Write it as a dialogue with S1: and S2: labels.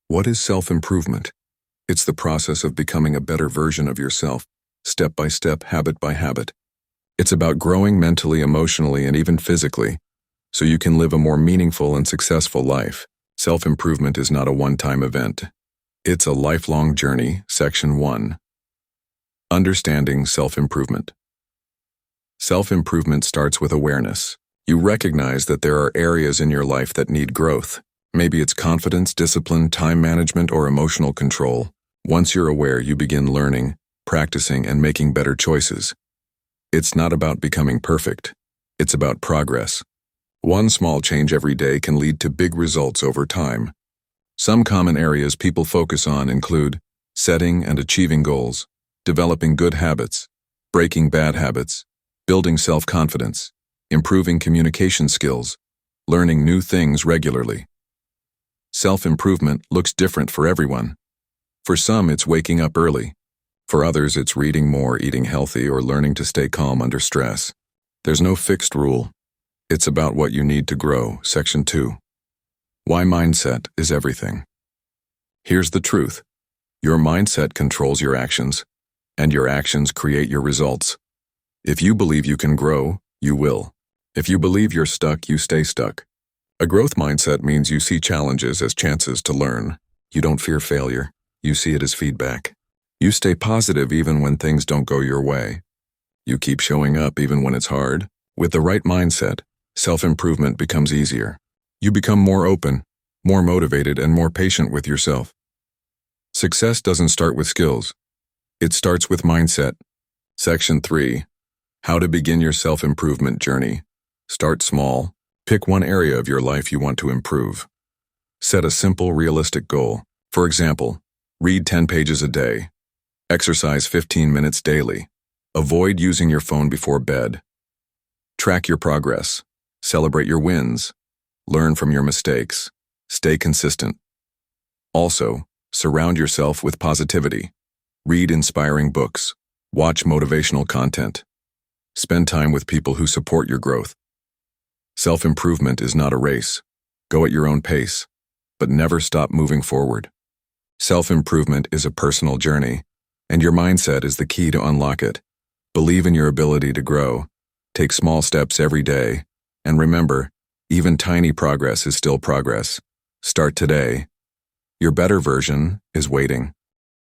S1: What is self-improvement? It's the process of becoming a better version of yourself, step by step, habit by habit. It's about growing mentally, emotionally, and even physically, so you can live a more meaningful and successful life. Self-improvement is not a one-time event. It's a lifelong journey. Section 1. Understanding self-improvement. Self-improvement starts with awareness. You recognize that there are areas in your life that need growth. Maybe it's confidence, discipline, time management, or emotional control. Once you're aware, you begin learning, practicing, and making better choices. It's not about becoming perfect. It's about progress. One small change every day can lead to big results over time. Some common areas people focus on include setting and achieving goals, developing good habits, breaking bad habits, building self-confidence, improving communication skills, learning new things regularly. Self-improvement looks different for everyone. For some, it's waking up early. For others, it's reading more, eating healthy, or learning to stay calm under stress. There's no fixed rule. It's about what you need to grow. Section 2. Why mindset is everything. Here's the truth. Your mindset controls your actions, and your actions create your results. If you believe you can grow, you will. If you believe you're stuck, you stay stuck. A growth mindset means you see challenges as chances to learn. You don't fear failure. You see it as feedback. You stay positive even when things don't go your way. You keep showing up even when it's hard. With the right mindset, self-improvement becomes easier. You become more open, more motivated, and more patient with yourself. Success doesn't start with skills. It starts with mindset. Section 3. How to begin your self-improvement journey. Start small. Pick one area of your life you want to improve. Set a simple, realistic goal. For example, read 10 pages a day. Exercise 15 minutes daily. Avoid using your phone before bed. Track your progress. Celebrate your wins. Learn from your mistakes. Stay consistent. Also, surround yourself with positivity. Read inspiring books. Watch motivational content. Spend time with people who support your growth. Self-improvement is not a race. Go at your own pace, but never stop moving forward. Self-improvement is a personal journey, and your mindset is the key to unlock it. Believe in your ability to grow. Take small steps every day, and remember, even tiny progress is still progress. Start today. Your better version is waiting.